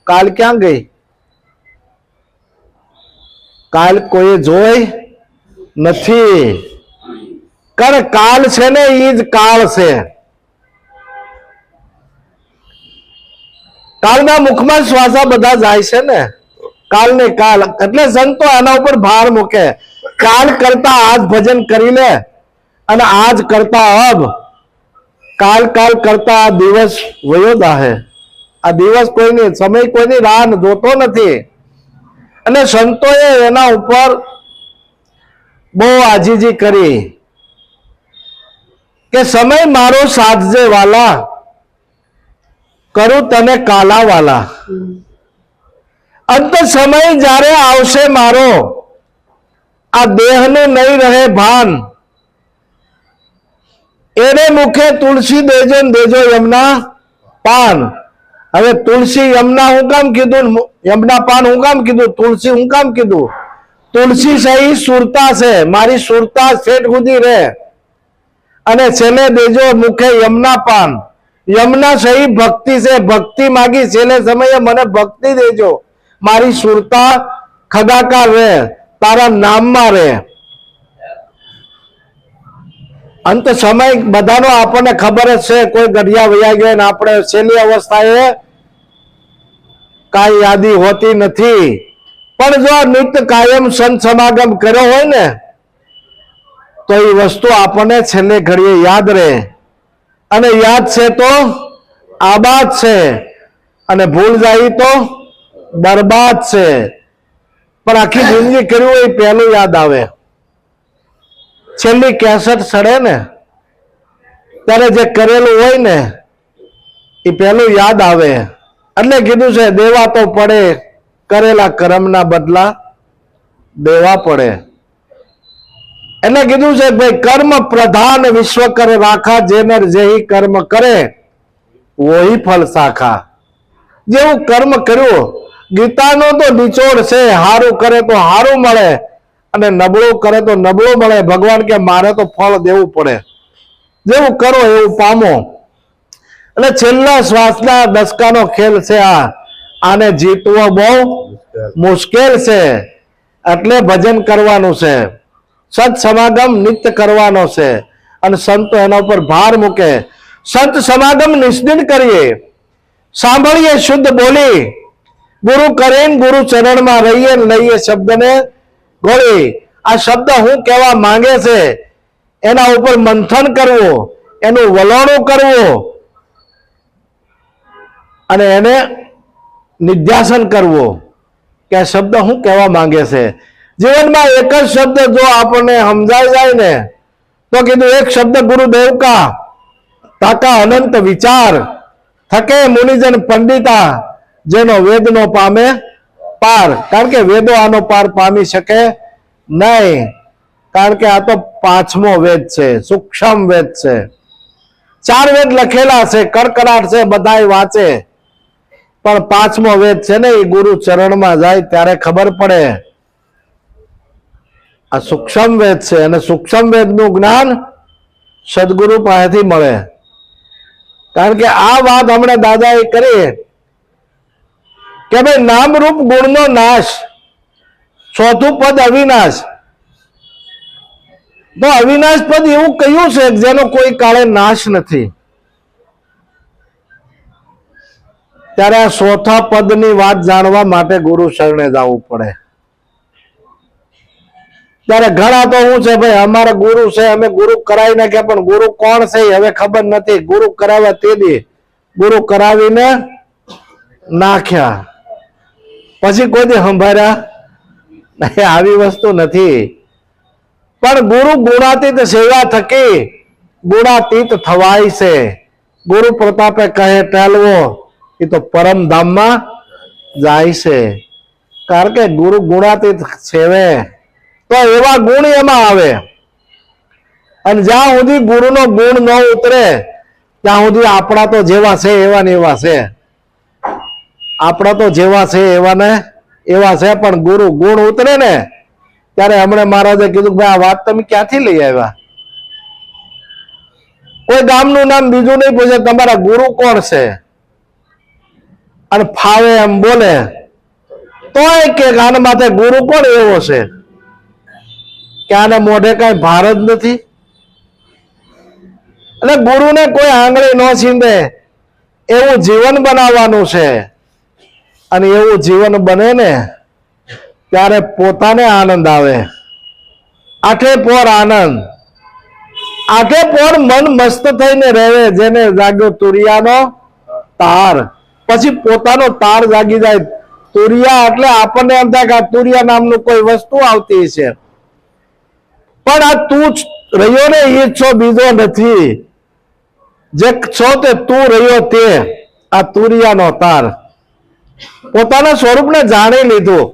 કાલ ક્યાં ગઈ? કાલ કોઈ જોઈ નથી. કારણ કાલ છે ને એ જ કાળ છે. કાલના મુખમાં શ્વાસા બધા જાય છે ને. કાલ ને કાલ એટલે સંતો આના ઉપર ભાર મૂકે. કાલ કરતા આજ ભજન કરી લે અને આજ કરતા અબ. કાલ કરતા આ દિવસ વયો દાહે. આ દિવસ કોઈની સમય કોઈની રાહ જોતો નથી. અને સંતોએ એના ઉપર બહુ આજીજી કરી કે સમય મારો સાધજે વાલા, કરું તને કાલા વાલા. અંત સમય જ્યારે આવશે મારો, આ દેહનું નહીં રહે ભાન. એને મુખે તુલસી દેજો ને દેજો યમના પાન. હવે તુલસી યમના હું કામ કીધું, યમના પાન હું કામ કીધું, તુલસી હું કામ કીધું? તુલસી સહી સુરતા છે, મારી સુરતા શેઠ સુધી રહે. અને છેલ્લે દેજો મુખે યમના પાન. યમના સહી ભક્તિ છે, ભક્તિ માગી છેલ્લે સમયે મને ભક્તિ દેજો. મારી સુરતા ખગાકાર રહે, તારા નામમાં રહે. અંત સમય બધાનો આપણને ખબર જ છે. કોઈ ગઢિયા વૈયા ગયો ને આપણે છેલ્લી અવસ્થાએ કાંઈ યાદી હોતી નથી. પણ જો નિત્ય કાયમ સંત સમાગમ કર્યો હોય ને તો એ વસ્તુ આપણને છેલ્લે ઘડીએ યાદ રહે. અને યાદ છે તો આબાદ છે, અને ભૂલ જાય તો બરબાદ છે. પણ આખી જિંદગી કર્યું હોય એ પહેલું યાદ આવે. છેલ્લી કેસેટ સડે ને ત્યારે જે કરેલું હોય ને એ પહેલું યાદ આવે. એટલે કીધું છે દેવા તો પડે, કરેલા કર્મના બદલા દેવા પડે. એટલે કીધું છે ભાઈ કર્મ પ્રધાન વિશ્વ કર રાખા, જેનર જેહી કર્મ કરે વહી ફળ શાખા. જેવું કર્મ કર્યું, ગીતાનો તો નિચોડ છે, હારું કરે તો હારું મળે અને નબળું કરે તો નબળું મળે. ભગવાન કે મારે તો ફળ દેવું પડે, જેવું કરો એવું પામો. એટલે છેલ્લા શ્વાસના દસકાનો ખેલ છે આને જીતવો બહુ મુશ્કેલ છે. એટલે ભજન કરવાનું છે, સત સમાગમ નિત્ય કરવાનો છે, અને સંતો એના ઉપર ભાર મૂકે. સંત સમાગમ નિષ્દિન કરીએ, સાંભળીએ શુદ્ધ બોલી, ગુરુ કરીને ગુરુ ચરણમાં રહીએ, લઈએ શબ્દને ગોળી. આ શબ્દ હું કહેવા માંગે છે એના ઉપર મંથન કરવું, એનું વલણું કરવું અને એને નિધ્યાસન કરવું કે આ શબ્દ હું કહેવા માંગે છે. જીવનમાં એક જ શબ્દ જો આપણને સમજાઈ જાય ને તો કીધું એક શબ્દ ગુરુદેવ કા તાકા અનંત વિચાર થકે મુનિજન પંડિતા, જેનો વેદનો પામે પાર. કારણ કે વેદો આનો પાર પામી શકે નહીં. કારણ કે આ તો 5મો વેદ છે, સૂક્ષ્મ વેદ છે. 4 વેદ લખેલા છે, કડકડાટ છે, બધાય વાંચે, પણ 5મો વેદ છે ને એ ગુરુ ચરણમાં જાય ત્યારે ખબર પડે. આ સૂક્ષ્મ વેદ છે, અને સૂક્ષ્મ વેદનું જ્ઞાન સદગુરુ પાસેથી મળે. કારણ કે આ વાત હમણાં દાદાએ કરી કે ભાઈ નામરૂપ ગુણનો નાશ, ચોથું પદ અવિનાશ. તો અવિનાશ પદ એવું કયું છે જેનો કોઈ કાળે નાશ નથી? ત્યારે આ ચોથા પદની વાત જાણવા માટે ગુરુ શરણે જવું પડે. ત્યારે ઘણા તો શું છે ભાઈ અમારે ગુરુ છે, અમે ગુરુ કરાવી નાખ્યા, પણ ગુરુ કોણ છે હવે ખબર નથી. ગુરુ કરાવ્યા તે દી ગુરુ કરાવીને નાખ્યા, પછી કોઈ દી સંભાળ્યા. આવી વસ્તુ નથી. પણ ગુરુ ગુણાતીત સેવા થકી ગુણાતીત થવાય છે. ગુરુ પ્રતાપે કહે ટેલવો એ તો પરમ ધામમાં જાય છે. કારણ કે ગુરુ ગુણાતીત સેવે તો એવા ગુણ એમાં આવે. અને જ્યાં સુધી ગુરુનો ગુણ ન ઉતરે ત્યાં સુધી આપણા તો જેવા છે એવા ને એવા છે. આપણા તો જેવા છે એવા ને એવા છે, પણ ગુરુ ગુણ ઉતરે ને ત્યારે હમણાં મહારાજે કીધું કે ભાઈ આ વાત તમે ક્યાંથી લઈ આવ્યા? કોઈ ગામનું નામ બીજું નહીં પૂછે, તમારા ગુરુ કોણ છે? અને ફાવે એમ બોલે તોય કે આના માથે ગુરુ કોણ એવો છે કે આને મોઢે કઈ ભાર જ નથી. એટલે ગુરુને કોઈ આંગળી ન છીંદે એવું જીવન બનાવવાનું છે. અને એવું જીવન બને ને ત્યારે પોતાને આનંદ આવે. આઠે પોર આનંદ, આઠે પોર મન મસ્ત થઈને રહે. જેને જાગ્યો તુરિયાનો તાર, પછી પોતાનો તાર જાગી જાય. તુરિયા એટલે આપણને એમ થાય કે આ તુરિયા નામનું કોઈ વસ્તુ આવતી છે, પણ આ તું રહ્યો ને એ છો, બીજો નથી. જે છો તે તું રહ્યો તે આ તુરિયાનો તાર. પોતાના સ્વરૂપને જાણી લીધું.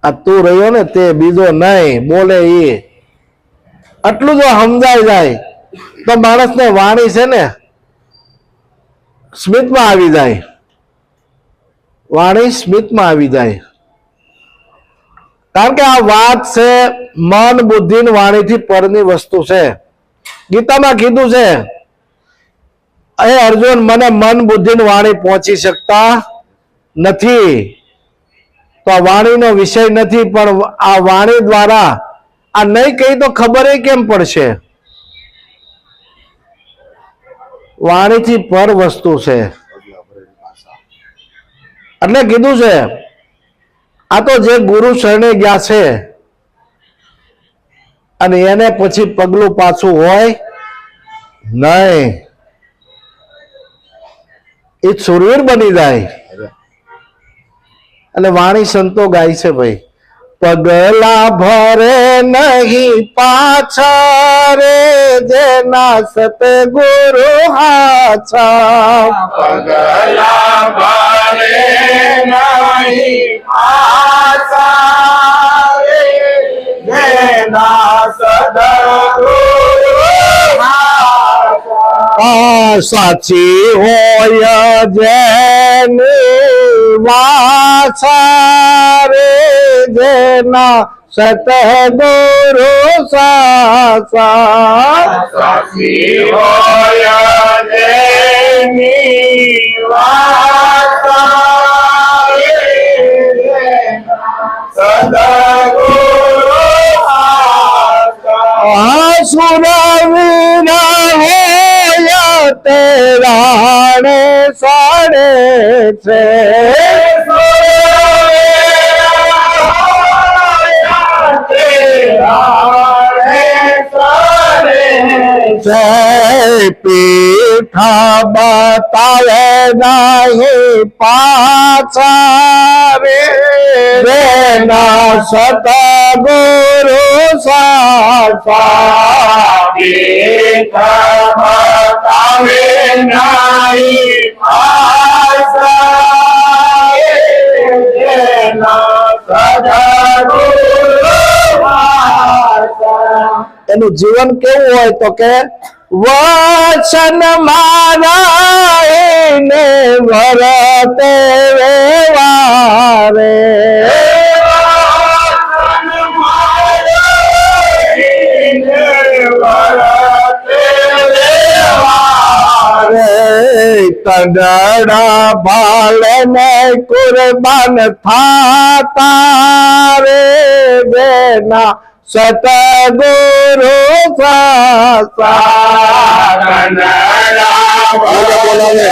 આ તું રહ્યો ને તે બીજો નહીં, બોલે એ. આટલું જો સમજાઈ જાય તો માણસને વાણી છે ને સ્મિતમાં આવી જાય. વાણી સ્મિતમાં આવી જાય. કારણ કે આ વાત છે મન બુદ્ધિ વાણીથી પરની વસ્તુ છે. ગીતામાં કીધું છે હે અર્જુન, મને મન બુદ્ધિ વાણી પહોંચી શકતા નથી. તો આ વાણીનો વિષય નથી, પણ આ વાણી દ્વારા આ નહીં કહી તો ખબર કેમ પડશે? વાણીથી પર વસ્તુ છે એટલે કીધું છે. આ તો જે ગુરુ શરણે ગયા છે અને એને પછી પગલું પાછું હોય નહીં, એ સુરવીર બની જાય. એટલે વાણી સંતો ગાય છે ભાઈ, પગલા ભરે નહીં પાછા રે જેના સતગુરુ હાછા. પગલા ભરે નહીં પાછા રે જેના સદગુરુ હાછા. સાચી હોય જેની વાછા રે જેના સતગુરુ સાચા. સાચી હોય જેની વાર્તા રે સદગુરુ સાચા. સુરવીર હોય તે રાણે સાડે છે. જય પીઠા બતાવે નહીં પાછા રે જેના સતગુરુ સાચા. બતાવે નહીં પાછા જેના સદગુરુ સાચા. એનું જીવન કેવું હોય તો કે વચન મારા ને વરતે વ્યવહારે. તગડા ભાલને કુરબાન થાતા રે જેના સતગુરુ સાચા. બોલાવે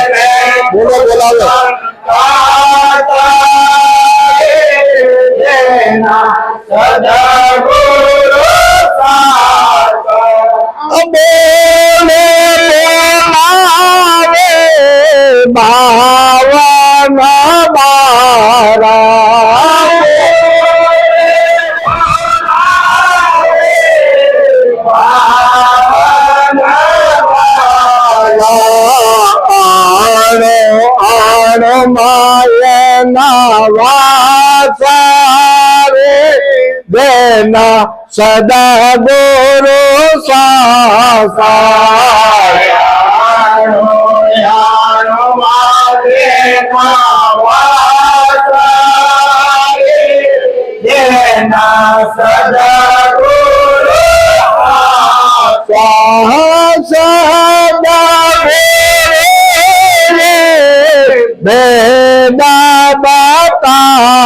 ભાવના બારા. માયના વાસા રે જેના સદગુરુ બેદા બતાયા.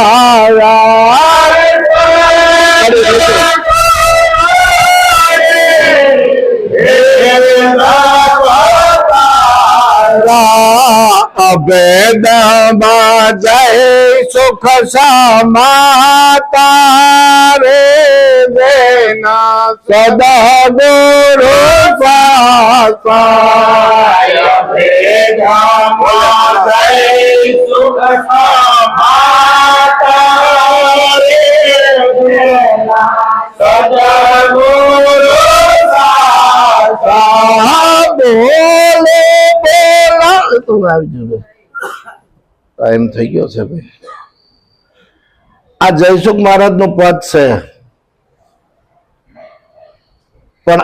અભેદમાં જય સુખ સમાતા રે જેના સદગુરુ સાચા. ટાઈમ થઈ ગયો છે ભાઈ. આ જયસુખ મહારાજ નું પદ છે, પણ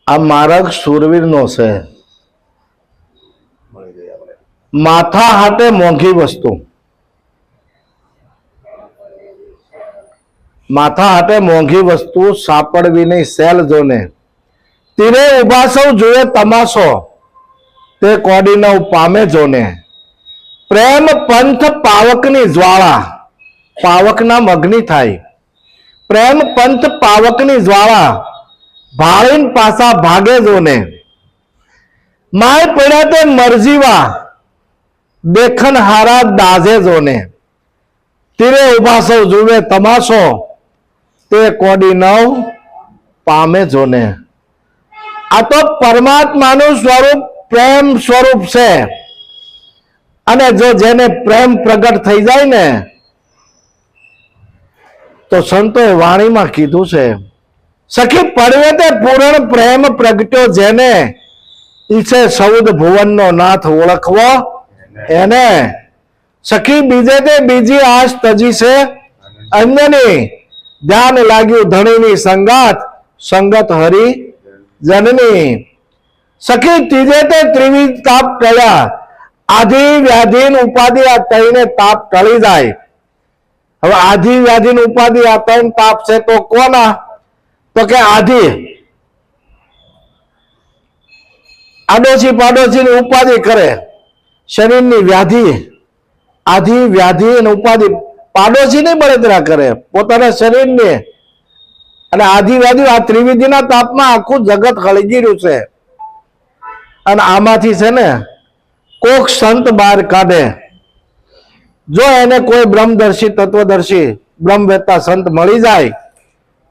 આ માર્ગ સુરવીર નો છે. માથા હાટે મોંઘી વસ્તુ, માથા હાટે મોંઘી વસ્તુ સાપડવી નહીં સેલ જોને. તીરે ઉભા સૌ જોયે તમાશો તે કોડી ન પામે જોને. પ્રેમ પંથ પાવકની જ્વાળા પાવકના અગ્નિ થાય. પ્રેમ પંથ પાવકની જ્વાળા ભાળીને પાછા ભાગે જોને. માય પડ્યા તે મરજીવા દેખન હારા દાજે જોને. તીરે ઉભા સૌ જુએ તમાશો તે કોડી નવ પામે જોને. આ તો પરમાત્માનું સ્વરૂપ પ્રેમ સ્વરૂપ છે. અને જો જેને પ્રેમ પ્રગટ થઈ જાય ને તો સંતોએ વાણીમાં કીધું છે, સખી પડવે તે પૂર્ણ પ્રેમ પ્રગટ્યો જેને, ઈસે સૌદ ભુવનનો નાથ ઓળખવો એને. સખી બીજે તે બીજી આશ તજી છે અન્યની, ધ્યાન લાગ્યું ધણીની સંગાત સંગત હરી જનની. સખી ત્રીજે તે ત્રિવિધ તાપ ટળ્યા, આધિ વ્યાધિન ઉપાધિ આ તઈને તાપ ટળી જાય. હવે આધિ વ્યાધિન ઉપાધિ આ ત્રણ તાપ છે તો કોના? તો કે આધિ આડોશી પાડોશીની ઉપાધિ કરે, શરીરની વ્યાધિ આધિ વ્યાધિ અને ઉપાધિ. પાડોશીની બળતરા કરે, પોતાના શરીરની. અને આધિ વ્યાધિ આ ત્રિવિધિના તાપમાં આખું જગત હળગી રહ્યું છે. અને આમાંથી છે ને કોક સંત બહાર કાઢે. જો એને કોઈ બ્રહ્મદર્શી તત્વદર્શી બ્રહ્મવેત્તા સંત મળી જાય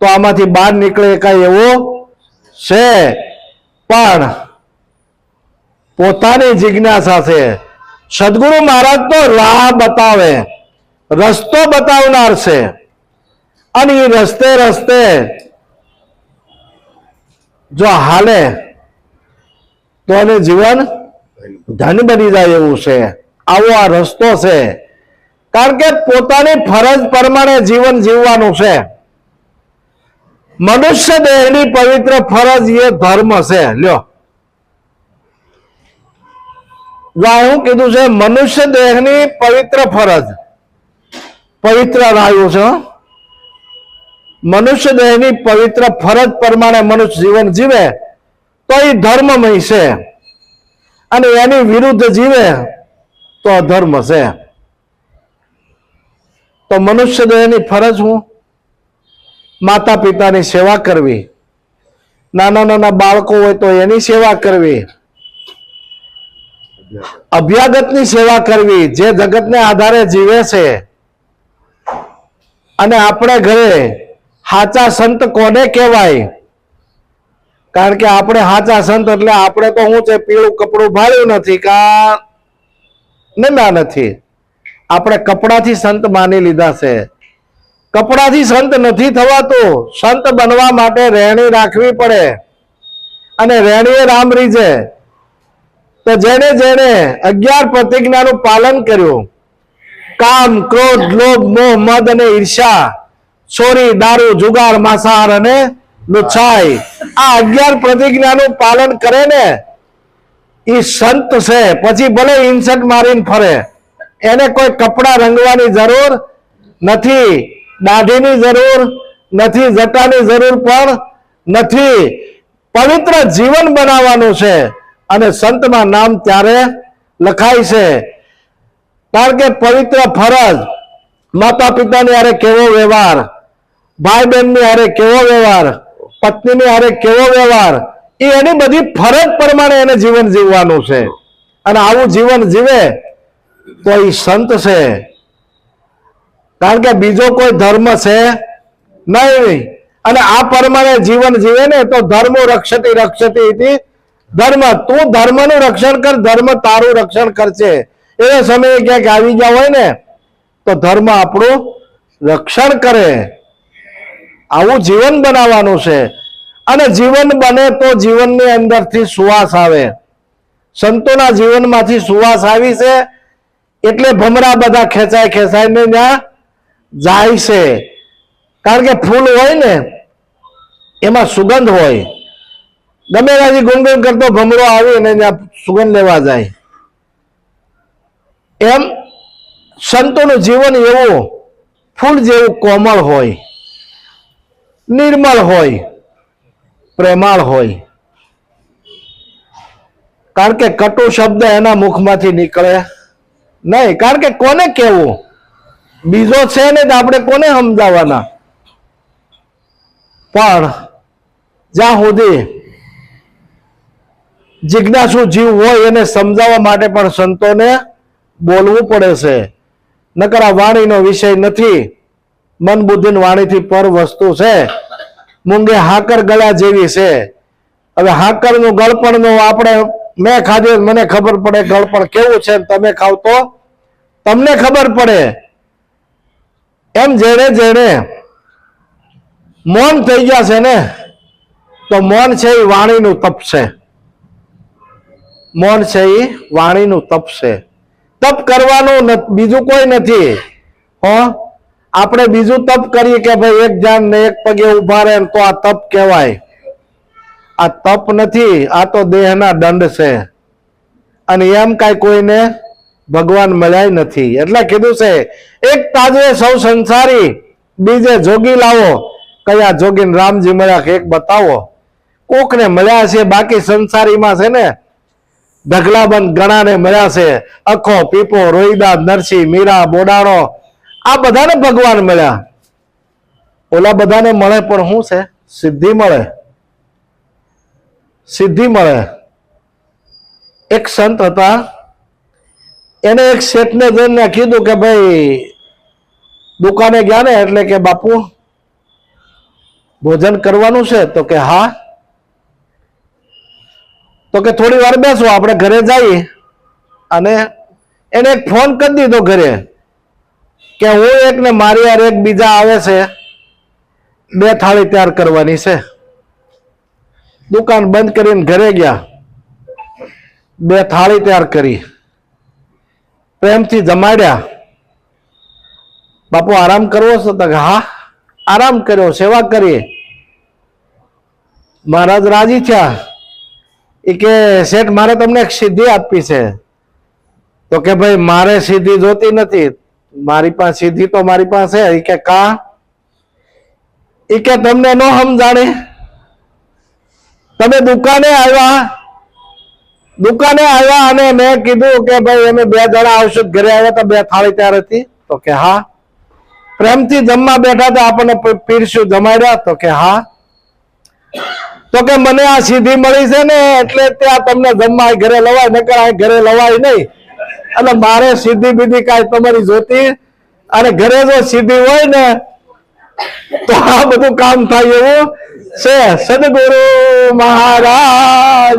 તો આમાંથી બહાર નીકળે એકાય એવો છે. પણ પોતાની જિજ્ઞાસા છે. સદગુરુ મહારાજ તો રાહ બતાવે, રસ્તો બતાવનાર છે. અને એ રસ્તે રસ્તે જો હાલે તો એને જીવન ધન બની જાય એવું છે. આવો આ રસ્તો છે. કારણ કે પોતાની ફરજ પ્રમાણે જીવન જીવવાનું છે. મનુષ્ય દેહની પવિત્ર ફરજ એ ધર્મ છે. લ્યો, શું કીધું છે? મનુષ્ય દેહની પવિત્ર ફરજ, પવિત્ર આવ્યું છે. મનુષ્ય દેહની પવિત્ર ફરજ પ્રમાણે મનુષ્ય જીવન જીવે તો એ ધર્મમય છે. અને એની વિરુદ્ધ જીવે તો અધર્મ છે. તો મનુષ્ય દેહની ફરજ હું માતા પિતાની સેવા કરવી, નાના નાના બાળકો હોય તો એની સેવા કરવી, અભ્યાગતની સેવા કરવી જે જગતને આધારે જીવે છે. અને આપણે ઘરે સાચા સંત કોને કહેવાય? કારણ કે આપણે સાચા સંત એટલે આપણે તો શું છે, પીળું કપડું ભાળ્યું નથી કા ના નથી. આપણે કપડાથી સંત માની લીધા છે. કપડાથી સંત નથી થવાતું. સંત બનવા માટે રહેણી રાખવી પડે. અને રહેણીએ રામ રીજે. તો જેને જેને 11 પ્રતિજ્ઞાનું પાલન કર્યું, કામ ક્રોધ લોભ મોહ મદ અને ઈર્ષા, ચોરી દારૂ જુગાર માંસાહાર અને લુચ્છાઈ, આ 11 પ્રતિજ્ઞાનું પાલન કરે ને એ સંત છે. પછી ભલે ઇન્સર્ટ મારીને ફરે, એને કોઈ કપડા રંગવાની જરૂર નથી, દાઢીની જરૂર નથી, જટાની જરૂર પણ નથી. પવિત્ર જીવન બનાવવાનું છે. અને સંતમાં નામ ત્યારે લખાય છે. કારણ કે પવિત્ર ફરજ, માતા પિતાની હારે કેવો વ્યવહાર, ભાઈ બહેનની હારે કેવો વ્યવહાર, પત્નીની હારે કેવો વ્યવહાર, એ એની બધી ફરજ પ્રમાણે એને જીવન જીવવાનું છે. અને આવું જીવન જીવે તો એ સંત છે. કારણ કે બીજો કોઈ ધર્મ છે નહીં. અને આ પ્રમાણે જીવન જીવે ને તો ધર્મો રક્ષતી રક્ષતી ઇતિ ધર્મ. તું ધર્મનું રક્ષણ કર, ધર્મ તારું રક્ષણ કરશે. એવો સમયે ક્યાંક આવી ગયા હોય ને તો ધર્મ આપણું રક્ષણ કરે. આવું જીવન બનાવવાનું છે. અને જીવન બને તો જીવનની અંદરથી સુવાસ આવે. સંતોના જીવનમાંથી સુવાસ આવી છે એટલે ભમરા બધા ખેંચાય ખેંચાઈને ત્યાં જાય છે. કારણ કે ફૂલ હોય ને એમાં સુગંધ હોય. ગમે ત્યાંથી ગુણગુણ કરતો ભમરો આવીને ત્યાં સુગંધ લેવા જાય. એમ સંતોનું જીવન એવું ફૂલ જેવું કોમળ હોય, નિર્મળ હોય, પ્રેમાળ હોય. કારણ કે કટુ શબ્દ એના મુખમાંથી નીકળે નહીં. કારણ કે કોને કહેવું? બીજો છે ને તો આપણે કોને સમજાવવાના? પણ જ્યાં સુધી જિજ્ઞાસુ જીવ હોય એને સમજાવવા માટે પણ સંતોને બોલવું પડે છે. નકર આ વાણીનો વિષય નથી. મન બુદ્ધિ વાણીથી પર વસ્તુ છે. મૂંગે હાકર ગળા જેવી છે. હવે હાકરનું ગળપણનું આપણે મેં ખાધું મને ખબર પડે ગળપણ કેવું છે, તમે ખાવ તો તમને ખબર પડે. એમ જેણે જેણે મૌન થઈ ગયા છે ને, તો મૌન છે એ વાણીનું તપ છે. મૌન છે એ વાણીનું તપ છે. તપ કરવાનું બીજું કોઈ નથી. આપણે બીજું તપ કરીએ કે ભાઈ એક જાન ને એક પગે ઉભા રહે તો આ તપ કહેવાય. આ તપ નથી, આ તો દેહના દંડ છે. અને એમ કાંઈ કોઈને ભગવાન મળ્યા નથી. એટલે કીધું છે એક તાજે સૌ સંસારી, બીજે જોગી લાવો. કયા જોગીને રામજી મળ્યા કે એક બતાવો. કોકને મળ્યા છે, બાકી સંસારીમાં છે ને ઢગલાબંધ ગણાને મળ્યા છે. અખો, પીપો, રોહિદાસ, નરસિંહ, મીરા, બોડાણો, આ બધાને ભગવાન મળ્યા. ઓલા બધાને મળે પણ શું છે? સિદ્ધિ મળે. સિદ્ધિ મળે. એક સંત હતા, એને એક શેઠને જઈને કીધું કે ભાઈ દુકાને ગયા ને એટલે કે બાપુ ભોજન કરવાનું છે? તો કે હા. તો કે થોડી વાર બેસો, આપણે ઘરે જઈએ. અને એને એક ફોન કરી દીધો ઘરે કે હું એક ને મારી યાર એક બીજા આવે છે, 2 થાળી તૈયાર કરવાની છે. દુકાન બંધ કરીને ઘરે ગયા, 2 થાળી તૈયાર કરી, પ્રેમથી જમાડ્યા. બાપુ આરામ કરવો છે? તો હા આરામ કર્યો, સેવા કરી. મહારાજ રાજી થયા. એ કે શેઠ મારે તમને એક સિદ્ધિ આપી છે. તો કે ભાઈ મારે સિદ્ધિ જોતી નથી, મારી પાસે સિદ્ધિ તો મારી પાસે. એ કે કા? એ કે તમને ન સમજાણે. તમે દુકાને આવ્યા અને મેં કીધું કે ભાઈ અમે 2 જણા આવશું, ઘરે આવ્યા તો 2 થાળી તૈયાર હતી. તો કે હા. પ્રેમથી જમવા બેઠા તો આપણને પીરસ્યું, જમાડ્યા. તો કે હા. તો કે મને આ સિદ્ધિ મળી છે ને એટલે ત્યાં તમને જમવા ઘરે લવાય, નકર આ ઘરે લવાય નહીં. અને મારે સિદ્ધિ બીધી કાંઈ તમારી જોતી. અને ઘરે જો સિદ્ધિ હોય ને તો આ બધું કામ થાય એવું છે. સદગુરુ મહારાજ